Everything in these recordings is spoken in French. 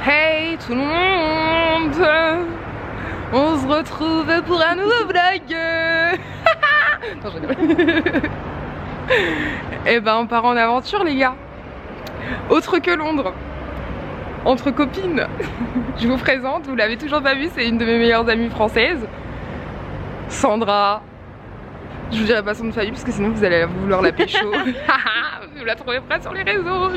Hey tout le monde, on se retrouve pour un nouveau vlog. Non, et ben on part en aventure les gars. Autre que Londres. Entre copines. Je vous présente, vous l'avez toujours pas vu, c'est une de mes meilleures amies françaises, Sandra. Je vous dirai pas son nom de famille parce que sinon vous allez vouloir la pécho. Vous la trouverez pas sur les réseaux.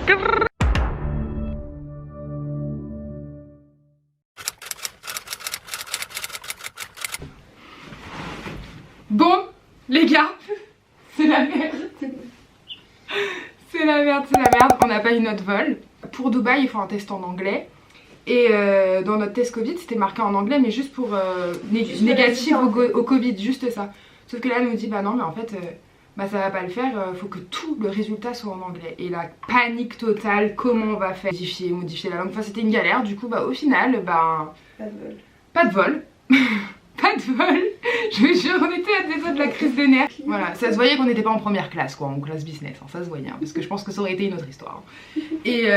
Bon, les gars, c'est la merde. C'est la merde, c'est la merde. On n'a pas eu notre vol. Pour Dubaï, il faut un test en anglais. Et dans notre test Covid, c'était marqué en anglais, mais juste pour négatif au Covid, juste ça. Sauf que là, elle nous dit, bah non, mais en fait, bah ça va pas le faire, faut que tout le résultat soit en anglais. Et la panique totale, comment on va faire? Modifier la langue. Enfin, c'était une galère. Du coup, bah au final, bah. Pas de vol. Pas de vol. Je vous jure, on était à deux doigts de la crise des nerfs. Voilà, ça se voyait qu'on n'était pas en première classe, quoi, en classe business, hein, ça se voyait, hein, parce que je pense que ça aurait été une autre histoire. Et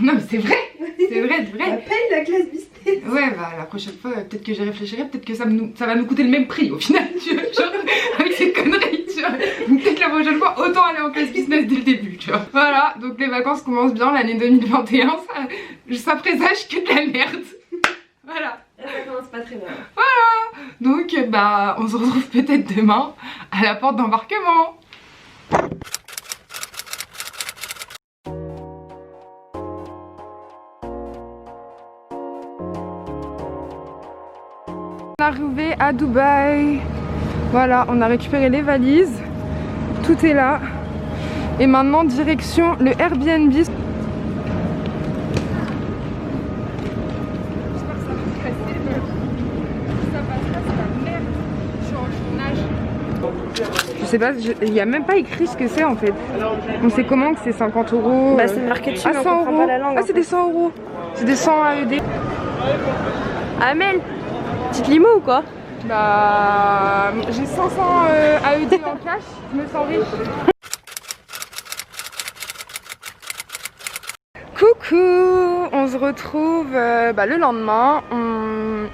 non, mais c'est vrai, c'est vrai, c'est vrai. On paye la classe business. Ouais, bah la prochaine fois, peut-être que j'y réfléchirai, peut-être que ça va nous coûter le même prix au final, tu vois, genre, avec ces conneries, tu vois. Peut-être la prochaine fois, autant aller en classe business dès le début, tu vois. Voilà, donc les vacances commencent bien, l'année 2021, ça présage que de la merde. Voilà. Ça commence pas très bien. Voilà. Donc bah on se retrouve peut-être demain à la porte d'embarquement. On est arrivé à Dubaï. Voilà, on a récupéré les valises. Tout est là. Et maintenant direction le Airbnb. Je sais pas, il n'y a même pas écrit ce que c'est en fait. On sait comment que c'est 50 €. Bah c'est marqué dessus, mais on 100 comprend pas la langue. Ah, c'est des 100 €. C'est des 100 AED. Amel, petite limo ou quoi? Bah, j'ai 500 AED en cash, je me sens riche. Coucou, on se retrouve le lendemain.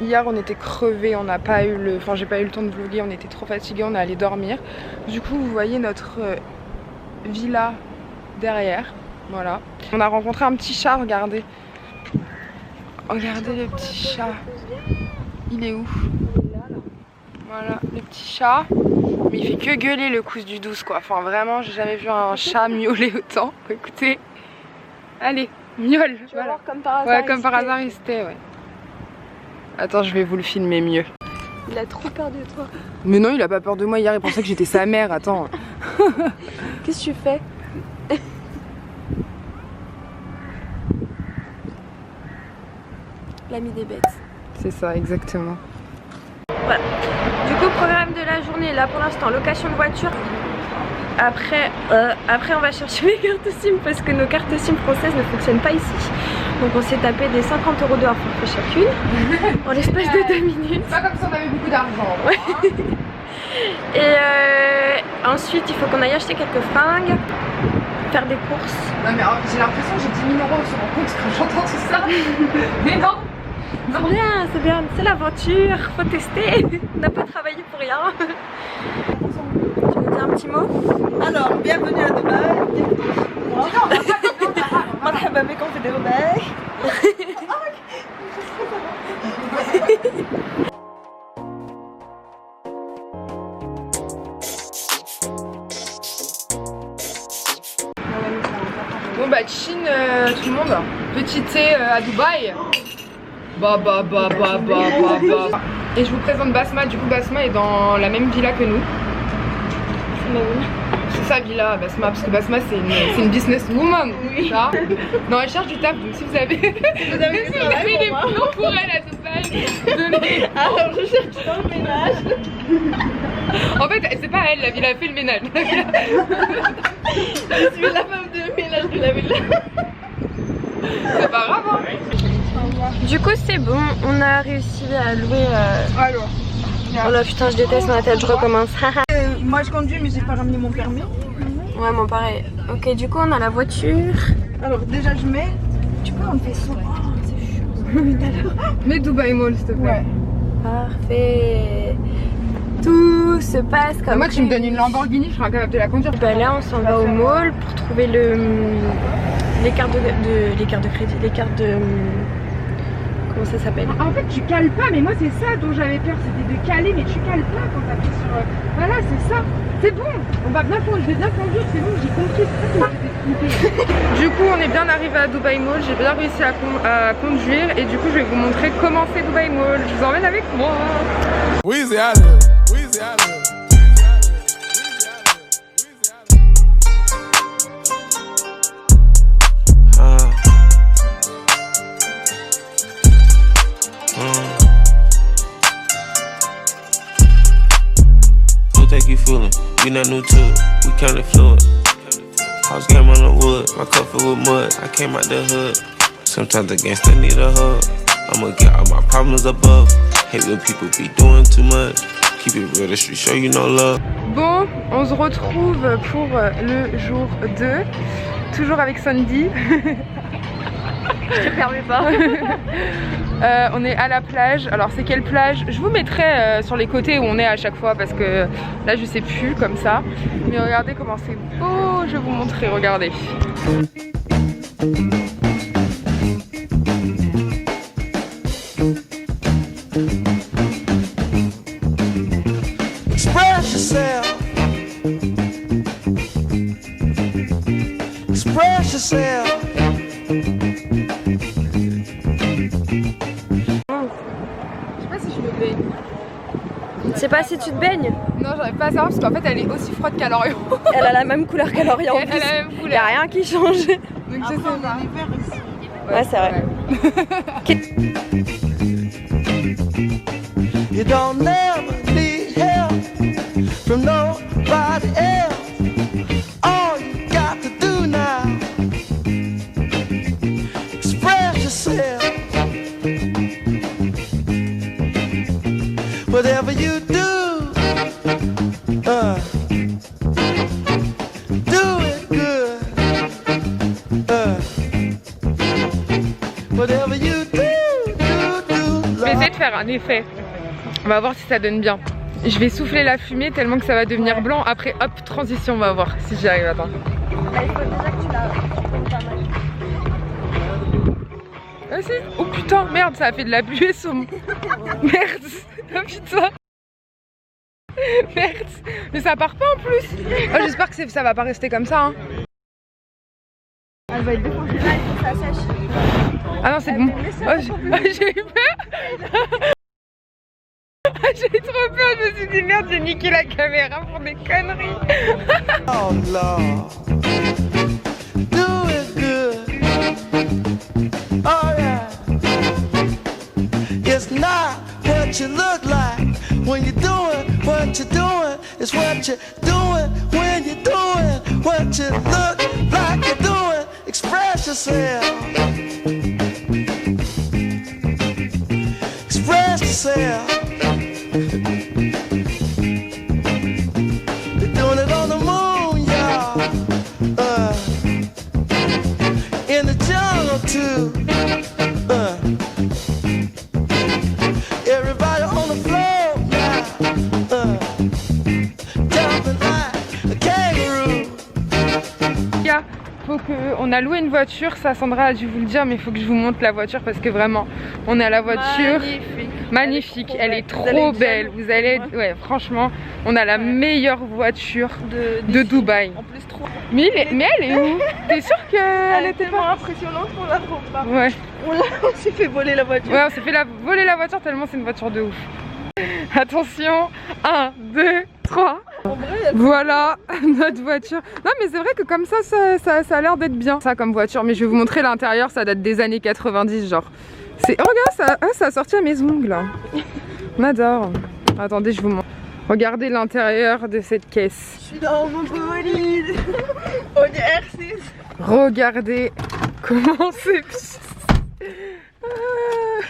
Hier on était crevés, on n'a pas eu le... Enfin j'ai pas eu le temps de vlogger, on était trop fatigués, on est allé dormir. Du coup vous voyez notre villa derrière, voilà. On a rencontré un petit chat, regardez. Regardez le petit chat. Il est où? Voilà, le petit chat. Mais il fait que gueuler le cousse du 12 quoi. Enfin vraiment j'ai jamais vu un chat miauler autant. Écoutez. Allez, miaule. Tu vas voir comme par hasard. Ouais, comme par hasard il était, ouais. Attends, je vais vous le filmer mieux. Il a trop peur de toi. Mais non, il a pas peur de moi. Hier, il pensait que j'étais sa mère. Attends. Qu'est-ce que tu fais? L'ami des bêtes. C'est ça, exactement. Voilà. Du coup, programme de la journée, là pour l'instant, location de voiture. Après on va chercher les cartes SIM parce que nos cartes SIM françaises ne fonctionnent pas ici. Donc on s'est tapé des 50 € de hors forfait chacune en l'espace de 2 minutes. Pas comme si on avait beaucoup d'argent. Ouais. Et ensuite il faut qu'on aille acheter quelques fringues, faire des courses. Non mais j'ai l'impression que j'ai 10 000 € sur mon compte quand j'entends tout ça. Mais non. C'est bien, c'est l'aventure, faut tester. On n'a pas travaillé pour rien. Tu veux dire un petit mot? Alors, bienvenue à Dubaï. Marhaba bik, on fait des Dubaï. Bon bah Chine tout le monde. Petit thé à Dubaï. Bah. Et je vous présente Basma. Du coup Basma est dans la même villa que nous. C'est sa villa, Basma, parce que Basma c'est une businesswoman. Oui. Ça. Non, elle cherche du taf, donc si vous avez des plans pour elle à Dubaï, donnez. Alors je cherche dans le ménage. En fait, c'est pas elle, la villa fait le ménage. Je suis la femme de ménage de la villa. C'est pas grave, hein. Du coup c'est bon, on a réussi à louer Alors. Oh là putain je déteste ma tête, je recommence. Moi je conduis mais j'ai pas ramené mon permis. Ouais moi pareil. Ok du coup on a la voiture. Alors déjà je mets. Tu peux on fait son. Oh, c'est Mets Dubaï Mall s'il te plaît. Ouais. Parfait. Tout se passe comme Moi tu me prévu. donnes une Lamborghini, je serai incapable de la conduire. Bah là on s'en va au mall pour trouver les cartes de crédit, les cartes de... Comment ça s'appelle? En fait tu cales pas, mais moi c'est ça dont j'avais peur, c'était de caler, mais tu cales pas quand t'appuies sur... Voilà c'est ça, c'est bon, on va bien conduire, je vais bien conduire, c'est bon, j'ai compris, c'est ça que je t'ai trompé. Du coup on est bien arrivé à Dubaï Mall, j'ai bien réussi à conduire et du coup je vais vous montrer comment c'est Dubaï Mall, je vous emmène avec moi. Weezy out of here. Weezy out of here. Take you feeling, we not new to it, we kinda fluid. House game on the wood, my cup filled with mud. I came out the hood. Sometimes the gangsta need a hug. I'ma get all my problems above. Hate when people be doing too much. Keep it real, the street show you no love. Bon, on se retrouve pour le jour 2, toujours avec Sandy. Je te permets pas. On est à la plage, alors c'est quelle plage? Je vous mettrai sur les côtés où on est à chaque fois parce que là je sais plus comme ça. Mais regardez comment c'est beau, je vais vous montrer, regardez. Express yourself. Express yourself. Je sais pas si tu te baignes. Non, j'arrive pas à savoir parce qu'en fait elle est aussi froide qu'à Lorient. Elle a la même couleur qu'à Lorient. Elle a la même Il couleur. n'y a rien qui change. Donc je sais pas. Ouais, c'est vrai. You don't never need help from nobody else. All you got to do now, express yourself. Whatever you do, do it good. Whatever you do, Je vais essayer de faire un effet. On va voir si ça donne bien. Je vais souffler la fumée tellement que ça va devenir blanc. Après hop, transition, on va voir si j'y arrive. Attends. Il faut déjà que tu la... Ah si. Oh putain, merde, ça a fait de la buée sur mon... Merde. Oh putain. Merde. Mais ça part pas en plus. Oh, j'espère que ça va pas rester comme ça. Hein. Elle va être défoncée là, il faut que ça sèche. Ah non, c'est bon. Oh, j'ai eu peur. J'ai eu trop peur, je me suis dit merde, j'ai niqué la caméra pour des conneries. Oh Lord, do it good. All right. It's not what you look like when you're doing what you're doing. It's what you're doing when you're doing what you look like you're doing. Express yourself. Express yourself. They're doing it on the moon, y'all. In the jungle too. Everybody on the floor now. Jumping like a kangaroo. Faut que... On a loué une voiture, ça Sandra a dû vous le dire, mais il faut que je vous montre la voiture parce que vraiment, on a la voiture magnifique, elle est trop belle. Vous allez, ouais, franchement, on a la meilleure voiture de Dubaï. En plus, trop. Mais elle est où? T'es sûre qu'elle Elle était était pas? impressionnante pour la trouve pas. Ouais. On s'est fait voler la voiture. Ouais, on s'est fait voler la voiture tellement c'est une voiture de ouf. Attention, 1, 2, 3. Voilà notre voiture. Non mais c'est vrai que comme ça a l'air d'être bien. Ça comme voiture, mais je vais vous montrer l'intérieur, ça date des années 90 genre. C'est... Oh regarde, ça a sorti à mes ongles. On adore. Attendez, je vous montre. Regardez l'intérieur de cette caisse. Je suis dans mon bolide. On est R6. Regardez comment c'est...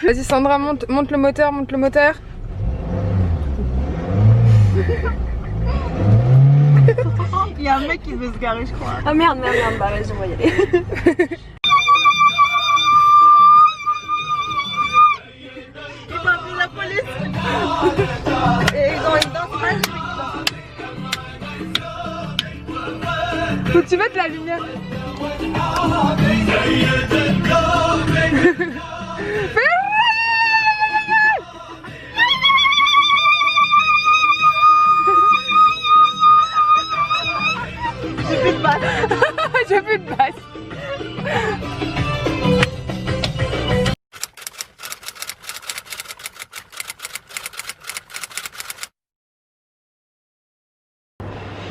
Vas-y Sandra, monte le moteur, monte le moteur. Il y a un mec qui veut se garer, je crois. Ah merde, merde, merde, bah vas-y, on va y aller. la lumière. J'ai plus de balle. J'ai plus de basse.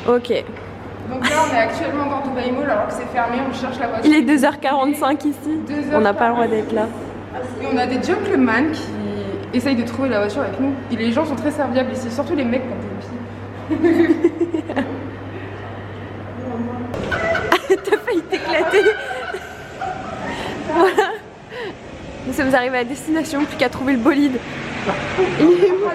Ok. Donc là on est actuellement dans Dubai Mall alors que c'est fermé, on cherche la voiture. Il est 2h45 ici. On n'a pas le droit d'être là. Et on a des gentlemen qui essayent de trouver la voiture avec nous. Et les gens sont très serviables ici, surtout les mecs quand t'es une fille. T'as failli t'éclater. Voilà. Nous sommes arrivés à destination, plus qu'à trouver le bolide. Il est où?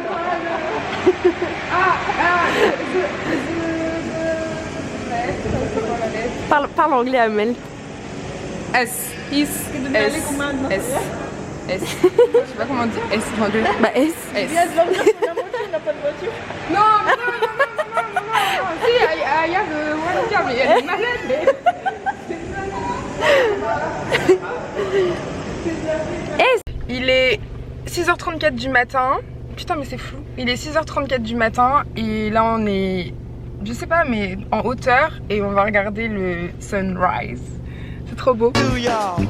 Parle anglais, Amel. S. S. S. S. S. Je sais pas comment dire S en anglais. Bah S. S. Il y a de l'ambiance sur la moto, il n'a pas de voiture. Non, mais non. Si, il y a le one car, mais il y a des malades, mais... Il est 6h34 du matin. Putain, mais c'est flou. Il est 6h34 du matin et là on est, je sais pas, mais en hauteur et on va regarder le sunrise. C'est trop beau. Do y'all.